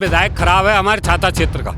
विधायक खराब है हमारे छाता क्षेत्र का।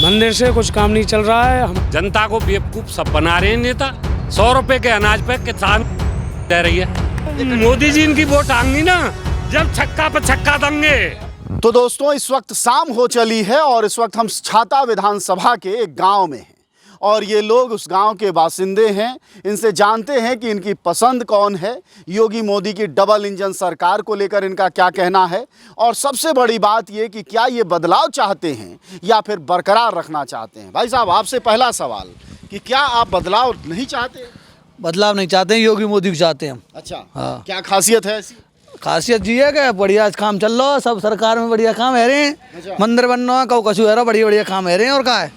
मंदिर से कुछ काम नहीं चल रहा है। हम जनता को बेवकूफ सब बना रहे हैं नेता। 100 रुपए के अनाज पे किसान दे रही है। मोदी जी इनकी वोट आएंगी ना जब छक्का पे छक्का देंगे। तो दोस्तों, इस वक्त शाम हो चली है और इस वक्त हम छाता विधानसभा के एक गांव में हैं और ये लोग उस गांव के बासिंदे हैं। इनसे जानते हैं कि इनकी पसंद कौन है, योगी मोदी की डबल इंजन सरकार को लेकर इनका क्या कहना है और सबसे बड़ी बात ये कि क्या ये बदलाव चाहते हैं या फिर बरकरार रखना चाहते हैं। भाई साहब, आपसे पहला सवाल कि क्या आप बदलाव नहीं चाहते? बदलाव नहीं चाहते हैं, योगी मोदी को चाहते हैं हम। अच्छा, हाँ। क्या खासियत है ऐसी? खासियत जी है कि बढ़िया काम चल रहा है, सब सरकार में बढ़िया काम है रहे हैं। अच्छा। मंदिर बनना कौ कछु है रहा, बढ़िया बढ़िया काम है रहे हैं। और क्या है,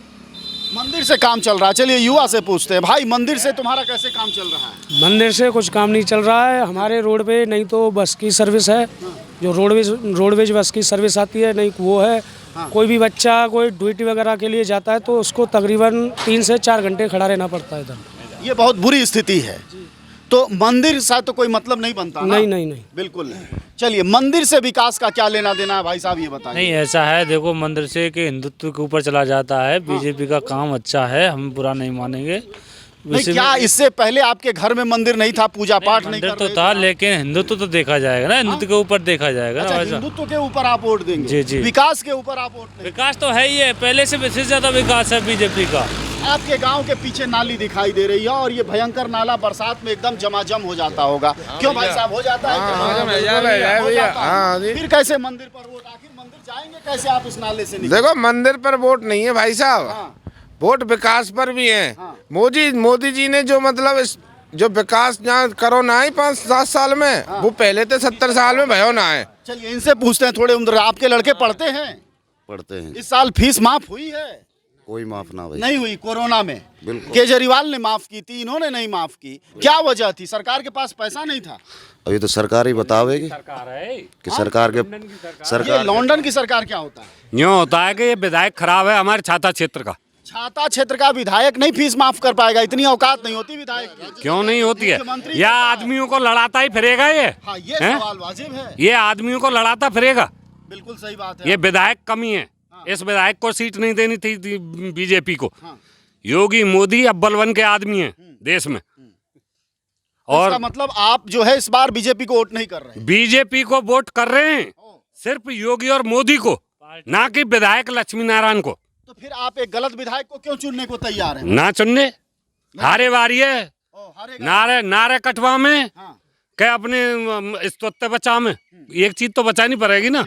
मंदिर से काम चल रहा है। चलिए युवा से पूछते हैं, भाई मंदिर से तुम्हारा कैसे काम चल रहा है? मंदिर से कुछ काम नहीं चल रहा है। हमारे रोड पे नहीं तो बस की सर्विस है, जो रोडवेज बस की सर्विस आती है, नहीं वो है। कोई भी बच्चा कोई ड्यूटी वगैरह के लिए जाता है तो उसको तकरीबन 3 से 4 घंटे खड़ा रहना पड़ता है इधर। ये बहुत बुरी स्थिति है। तो मंदिर से तो कोई मतलब नहीं बनता ना? नहीं। बिल्कुल नहीं। चलिए, मंदिर से विकास का क्या लेना देना है भाई साहब, ये बताइए। नहीं, ऐसा है, देखो मंदिर से कि हिंदुत्व के ऊपर चला जाता है। बीजेपी का काम अच्छा है, हम बुरा नहीं मानेंगे। नहीं, क्या इससे पहले आपके घर में मंदिर नहीं था, पूजा पाठ नहीं मंदिर कर तो रहे था, थे? लेकिन हिंदुत्व तो देखा जाएगा ना, हिंदुत्व के ऊपर देखा जाएगा अच्छा, ना वैसा। हिंदुत्व के ऊपर आप वोट देंगे? जी, जी। विकास के ऊपर आप वोट देंगे? विकास तो है ही है, पहले से वैसे ज्यादा विकास है बीजेपी का। आपके गांव के पीछे नाली दिखाई दे रही है और ये भयंकर नाला बरसात में एकदम जमाजम हो जाता होगा। क्यों भाई साहब, हो जाता है? हो जाता है। फिर कैसे मंदिर पर वोट? आखिर मंदिर जाएंगे कैसे आप इस नाले से निकल? देखो, मंदिर पर वोट नहीं है भाई साहब, हाँ। वोट विकास पर भी है। हाँ। मोदी जी ने जो मतलब जो विकास यहाँ करो ना है 5-7 साल में, वो पहले तो 70 साल में भयो ना है। चलिए इनसे पूछते हैं थोड़े उम्र। आपके लड़के पढ़ते हैं? पढ़ते हैं। इस साल फीस माफ हुई है? कोई माफ ना भाई। नहीं हुई। कोरोना में बिल्कुल। केजरीवाल ने माफ की थी, इन्होंने नहीं माफ की। क्या वजह थी? सरकार के पास पैसा नहीं था? अभी तो सरकार ही बतावेगी कि सरकार के ये सरकार लंदन की सरकार क्या होता है? यूँ होता है कि ये विधायक खराब है हमारे छाता क्षेत्र का। छाता क्षेत्र का विधायक नहीं फीस माफ कर पाएगा, इतनी औकात नहीं होती विधायक की। क्यों नहीं होती है? मुख्यमंत्री या के पास- आदमियों को लड़ाता ही फिरेगा ये? हाँ, ये हैं? सवाल वाजिब है। ये आदमियों को लड़ाता फिरेगा। बिल्कुल सही बात है। ये विधायक कमी है। इस विधायक को सीट नहीं देनी थी बीजेपी को। योगी मोदी अव्वल वन के आदमी हैं देश में। और और इसका मतलब आप जो है इस बार बीजेपी को वोट नहीं कर रहे हैं? बीजेपी को वोट कर रहे हैं, सिर्फ योगी और मोदी को, ना कि विधायक लक्ष्मी नारायण को। तो फिर आप एक गलत विधायक को क्यों चुनने को तैयार हैं? ना चुनने, हारे वारी है। नारे नारे कटवा में क्या अपने स्तुत्व बचा में एक चीज तो बचानी पड़ेगी ना।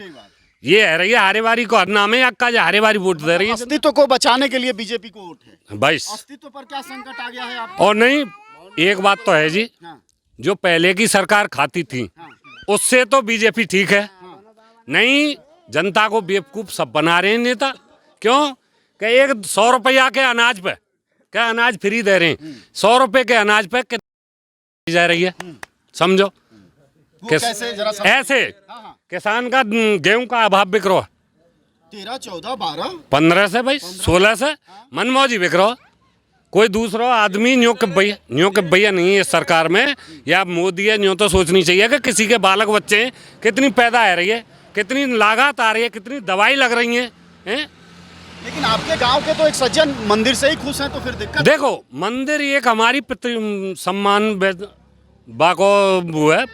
ये है रही है हारे वारी को हरना में अक्का हारे वारी वोट दे रही है। अस्तित्व को बचाने के लिए बीजेपी को वोट है। बस। अस्तित्व पर क्या संकट आ गया है आपको? और नहीं, एक बात तो है जी, जो पहले की सरकार खाती थी उससे तो बीजेपी ठीक है। नहीं, जनता को बेवकूफ सब बना रहे हैं नेता। क्यों कि एक 100 रुपया के अनाज पे क्या अनाज फ्री दे रहे हैं, 100 रुपए के अनाज पे कितनी जा रही है समझो। कैसे जरा ऐसे किसान का गेहूं का अभाव बिक रहा है 13, 14, 12, 15 से भाई 16 से मनमौजी बिक रहा। कोई दूसरा आदमी न्यों के भैया नहीं है इस सरकार में, या मोदी है न्यों तो सोचनी चाहिए कि किसी के बालक बच्चे कितनी पैदा आ रही है, कितनी लागत आ रही है, कितनी दवाई लग रही है, हैं? लेकिन आपके गांव के तो एक सज्जन मंदिर से ही खुश हैं, तो फिर दिक्कत। देखो, मंदिर एक हमारी सम्मान बाको वो है,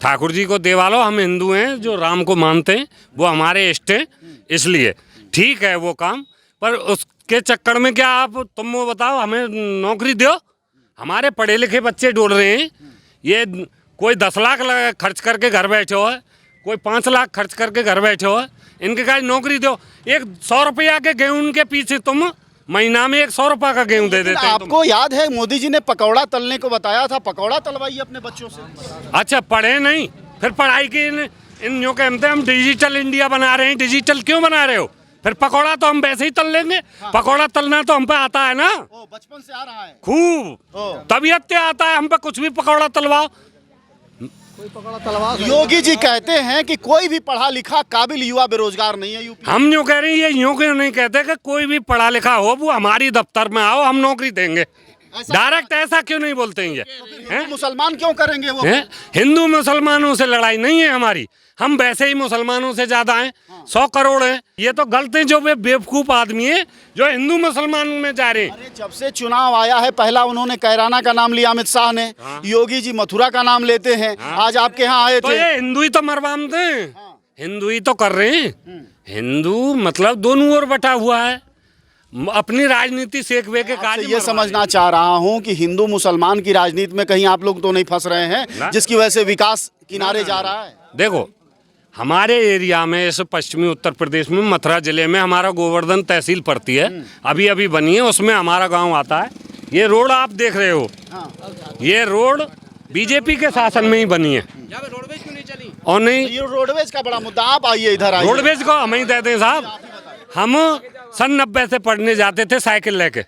ठाकुर जी को देवालो। हम हिंदू हैं जो राम को मानते हैं, वो हमारे इष्ट हैं, इसलिए ठीक है वो काम। पर उसके चक्कर में क्या आप तुम वो बताओ, हमें नौकरी दो। हमारे पढ़े लिखे बच्चे डोल रहे हैं। ये कोई 10 लाख खर्च करके घर बैठे हो है, कोई 5 लाख खर्च करके घर बैठे हो है, इनके क्या नौकरी दो। एक 100 रुपया के गेहूं के पीछे तुम महीना में 100 रुपया का गेहूं दे देते हैं। आपको याद है मोदी जी ने पकौड़ा तलने को बताया था, पकौड़ा तलवाइए अपने बच्चों से। अच्छा, पढ़े नहीं, फिर पढ़ाई की इन न्यू कहते हैं हम डिजिटल इंडिया बना रहे हैं। डिजिटल क्यों बना रहे हो? फिर पकौड़ा तो हम वैसे ही तल लेंगे। पकौड़ा तलना तो हम पे आता है ना, बचपन से आ रहा है खूब तबीयत से आता है। हम पे कुछ भी पकौड़ा तलवाओ। योगी जी कहते हैं कि कोई भी पढ़ा लिखा काबिल युवा बेरोजगार नहीं है यूपी। हम यूँ कह रहे हैं, ये यूँ क्यों नहीं कहते कि कोई भी पढ़ा लिखा हो वो हमारी दफ्तर में आओ, हम नौकरी देंगे। डायरेक्ट ऐसा क्यों नहीं बोलते हैं ये हैं? मुसलमान क्यों करेंगे वो? हैं? हिंदू मुसलमानों से लड़ाई नहीं है हमारी, हम वैसे ही मुसलमानों से ज्यादा हैं, 100 करोड़ हैं। ये तो गलत है जो वे बेवकूफ आदमी है जो हिंदू मुसलमान में जा रहे हैं। अरे जब से चुनाव आया है, पहला उन्होंने कैराना का नाम लिया अमित शाह ने, योगी जी मथुरा का नाम लेते हैं, आज आपके यहाँ आए तो थे। ये हिंदू ही तो मरवाते हैं, हिंदू ही तो कर रहे हैं। हिंदू मतलब दोनों ओर बटा हुआ है, अपनी राजनीति सेकवे के आपसे काज ये समझना चाह रहा हूँ कि हिंदू मुसलमान की राजनीति में कहीं आप लोग तो नहीं फंस रहे हैं जिसकी वजह से विकास किनारे जा रहा है? देखो हमारे एरिया में, इस पश्चिमी उत्तर प्रदेश में मथुरा जिले में हमारा गोवर्धन तहसील पड़ती है, अभी अभी बनी है, उसमें हमारा गांव आता है। ये रोड आप देख रहे हो, ये रोड बीजेपी के शासन में ही बनी है। और नहीं, ये रोडवेज का बड़ा मुद्दा, आप आइए इधर आइए। रोडवेज को हम ही दे दें साहब, हम सन 90 से पढ़ने जाते थे साइकिल लेके,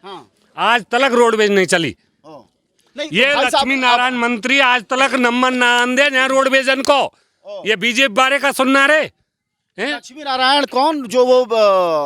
आज तक रोडवेज नहीं चली। नहीं, ये भाई साहब, लक्ष्मी नारायण मंत्री आज तक नंबर ना दे यहाँ रोडवेजन को, ये बीजेपी बारे का सुनना रे हैं? लक्ष्मी नारायण कौन, जो वो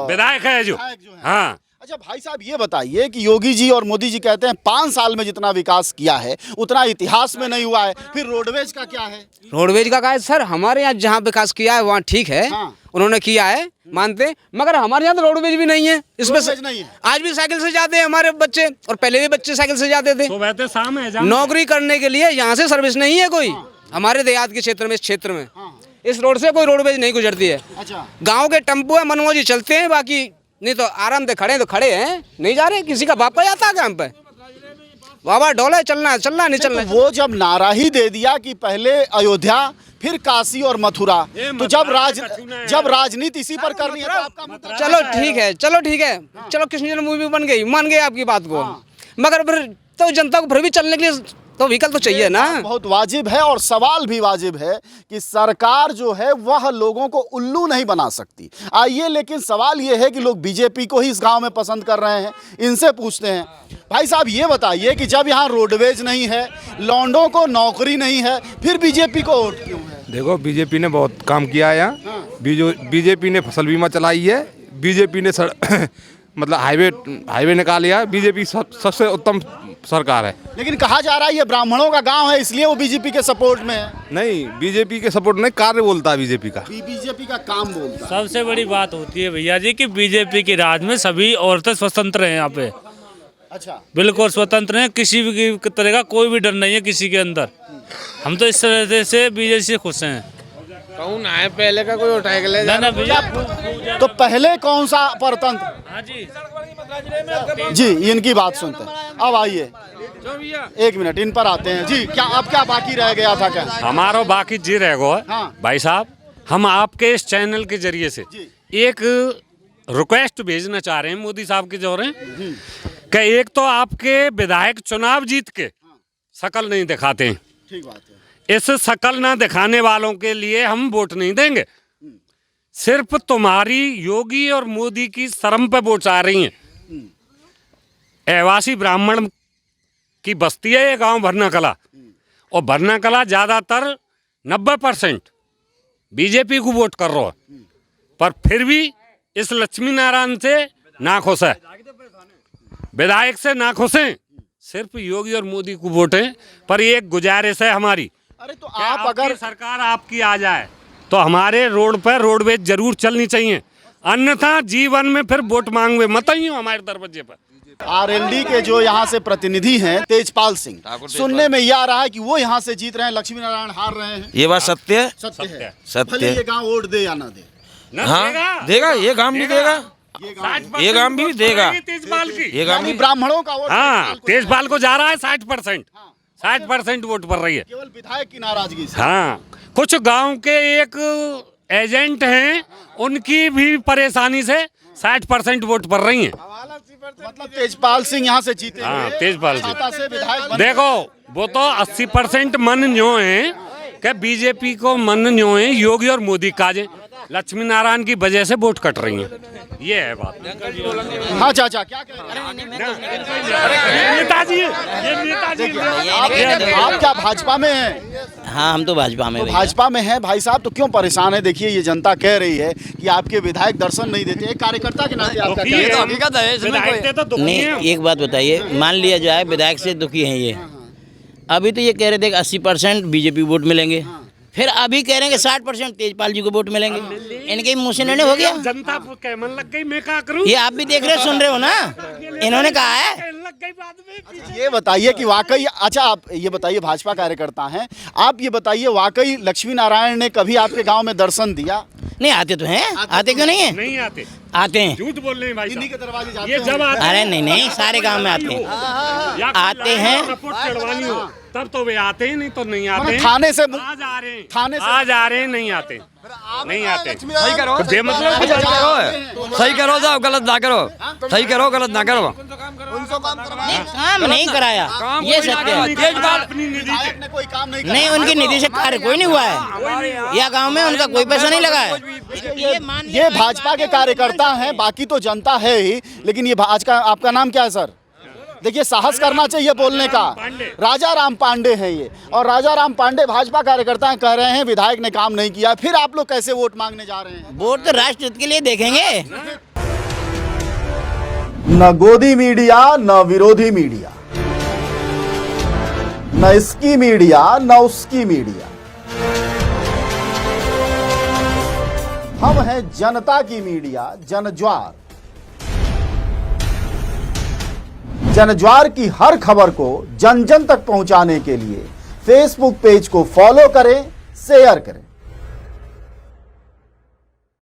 विधायक है जो, विधायक जो है। हाँ। अच्छा भाई साहब ये बताइए कि योगी जी और मोदी जी कहते हैं 5 साल में जितना विकास किया है उतना इतिहास में नहीं हुआ है, फिर रोडवेज का क्या है? रोडवेज का है सर, हमारे यहाँ जहाँ विकास किया है वहाँ ठीक है, उन्होंने किया है मानते, मगर हमारे यहाँ तो रोडवेज भी नहीं है। इसमें नहीं है। आज भी साइकिल से जाते हैं हमारे बच्चे, और पहले भी बच्चे साइकिल से जाते थे। तो वैसे शाम है नौकरी करने के लिए यहाँ से सर्विस नहीं है कोई, हमारे देहात के क्षेत्र में, इस क्षेत्र में इस रोड से कोई रोडवेज नहीं गुजरती है। अच्छा, गाँव के टेम्पो है मनमोजी चलते हैं, बाकी नहीं तो आराम से खड़े तो खड़े हैं, नहीं जा रहे। किसी का बापा जाता है काम पे, बाबा डोले चलना नहीं चलना। तो वो जब नारा ही दे दिया कि पहले अयोध्या फिर काशी और मथुरा, तो जब राजनीति इसी पर करनी है तो आपका मुद्दा। चलो ठीक है, चलो कृष्ण जन्मभूमि बन गई, मान गए आपकी बात को, मगर फिर तो जनता को फिर भी चलने के लिए तो व्हीकल तो चाहिए ना। बहुत वाजिब है और सवाल भी वाजिब है कि सरकार जो है वह लोगों को उल्लू नहीं बना सकती। आइए, लेकिन सवाल ये है कि लोग बीजेपी को ही इस गांव में पसंद कर रहे हैं, इनसे पूछते हैं। भाई साहब ये बताइए कि जब यहाँ रोडवेज नहीं है, लौंडों को नौकरी नहीं है, फिर बीजेपी को वोट क्यों है? देखो बीजेपी ने बहुत काम किया है यहाँ, बीजेपी ने फसल बीमा चलाई है, बीजेपी ने मतलब हाईवे निकाला है, बीजेपी सबसे उत्तम सरकार है। लेकिन कहा जा रहा है ये ब्राह्मणों का गांव है इसलिए वो बीजेपी के सपोर्ट में है। नहीं, बीजेपी के सपोर्ट नहीं, कार्य बोलता है बीजेपी का, बीजेपी का काम बोलता है। सबसे बड़ी बात होती है भैया जी कि बीजेपी के राज में सभी औरतें स्वतंत्र हैं यहाँ पे। अच्छा, बिल्कुल स्वतंत्र हैं, किसी भी तरह का कोई भी डर नहीं है किसी के अंदर। हम तो इस तरह से बीजेपी से खुश हैं। कौन आए पहले का कोई उठाए के ले जा? ना भैया, तो पहले कौन सा परतंत्र? हाँ जी, जी इनकी बात सुनते हैं। अब आइए, एक मिनट इन पर आते हैं। जी क्या अब क्या बाकी रह गया था? क्या हमारा बाकी जी रह गया? हाँ। भाई साहब, हम आपके इस चैनल के जरिए से एक रिक्वेस्ट भेजना चाह रहे हैं मोदी साहब के जोरे कि एक तो आपके विधायक चुनाव जीत के शकल नहीं दिखाते हैं, ठीक बात है। इस शकल ना दिखाने वालों के लिए हम वोट नहीं देंगे। सिर्फ तुम्हारी योगी और मोदी की शर्म पे वोट आ रही हैं। एवासी ब्राह्मण की बस्ती है ये गांव भरना कला, और भरना कला ज़्यादातर 90% बीजेपी को वोट कर रहा है, पर फिर भी इस लक्ष्मी नारायण से नाखुश है, विधायक से नाखुश हैं, सिर्फ योगी और मोदी को वोट है। पर एक गुजारिश है हमारी, अरे तो आप अगर सरकार आपकी आ जाए तो हमारे रोड पर रोडवेज जरूर चलनी चाहिए, अन्यथा जीवन में फिर वोट मांगे मत आइए हमारे दरवाजे पर। आरएलडी के जो यहाँ से प्रतिनिधि हैं तेजपाल सिंह, सुनने में यह आ रहा है कि वो यहाँ से जीत रहे हैं, लक्ष्मी नारायण हार रहे हैं। ये बात सत्य है, सत्य है। सत्य भले है। ये गांव वोट दे या ना दे, हाँ देगा, ये काम भी देगा, ये काम भी देगा, तेजपाल की, ये काम यानी भी। ब्राह्मणों का वोट हाँ तेजपाल को जा रहा है 60% वोट पड़ रही है केवल विधायक की नाराजगी से। हाँ, कुछ गांव के एक एजेंट हैं, उनकी भी परेशानी से 60% वोट पड़ रही हैं। मतलब तेजपाल सिंह यहाँ से जीते हाँ, हुए तेजपाल छाता से विधायक बने। देखो वो तो 80% मन न्यो है कि बीजेपी को मन न्यो है योगी और मोदी काजे, लक्ष्मी नारायण की वजह से वोट कट रही हैं, ये है बात। हाँ चाचा क्या कह रहे हैं? नेताजी ये नेताजी आप क्या भाजपा में हैं? हाँ हम तो भाजपा में तो भाजपा में हैं भाई साहब, तो क्यों परेशान है? देखिए ये जनता कह रही है कि आपके विधायक दर्शन नहीं देते। एक कार्यकर्ता के नाते आपका क्या कहना है? विधायक तो दुखी नहीं, हैं। एक बात बताइए, मान लिया जाए विधायक से दुखी हैं ये, अभी तो ये कह रहे थे कि 80% बीजेपी वोट मिलेंगे, फिर अभी कह रहे हैं कि 60% तेजपाल जी को वोट मिलेंगे। इनके मुंह से निर्णय हो गया। जनता को कहने लग गई, मैं क्या करूं? ये आप भी देख रहे हो, सुन रहे हो ना, इन्होंने कहा है। लग गई बाद में। ये बताइए कि वाकई, अच्छा आप ये बताइए, भाजपा कार्यकर्ता हैं आप, ये बताइए वाकई लक्ष्मी नारायण ने कभी आपके गांव में दर्शन दिया? नहीं आते तो हैं, आते क्यों नहीं है? नहीं आते, आते हैं। झूठ बोल रहे हैं भाई इन्हीं के साहब। दरवाजे जाते ये हैं। जब आते अरे नहीं नहीं, सारे गांव में आते हैं। या आते हैं। रिपोर्ट चढ़वानी हो तब तो वे आते हैं, नहीं तो नहीं आते मतलब हैं। थाने से आज आ रहे हैं, थाने से आज आ रहे हैं, नहीं आते, नहीं आते। सही करो, बेमतलब सही करो साहब, गलत ना करो, सही करो, गलत ना करो। नहीं, काम नहीं कराया, ये सत्य है। अपनी निधि से विधायक ने कोई काम नहीं नहीं, उनकी निधि से कार्य कोई नहीं हुआ है, या गांव में उनका कोई पैसा नहीं लगा है। ये भाजपा के कार्यकर्ता हैं, बाकी तो जनता है ही, लेकिन ये आज का आपका नाम क्या है सर? देखिए साहस करना चाहिए बोलने का। राजा राम पांडे हैं ये, और राजा राम पांडे भाजपा कार्यकर्ता कह रहे हैं विधायक ने काम नहीं किया, फिर आप लोग कैसे वोट मांगने जा रहे हैं? वोट तो राष्ट्रहित के लिए देखेंगे। न गोदी मीडिया न विरोधी मीडिया, न इसकी मीडिया न उसकी मीडिया, हम हैं जनता की मीडिया जनज्वार। जनज्वार की हर खबर को जन जन तक पहुंचाने के लिए फेसबुक पेज को फॉलो करें, शेयर करें।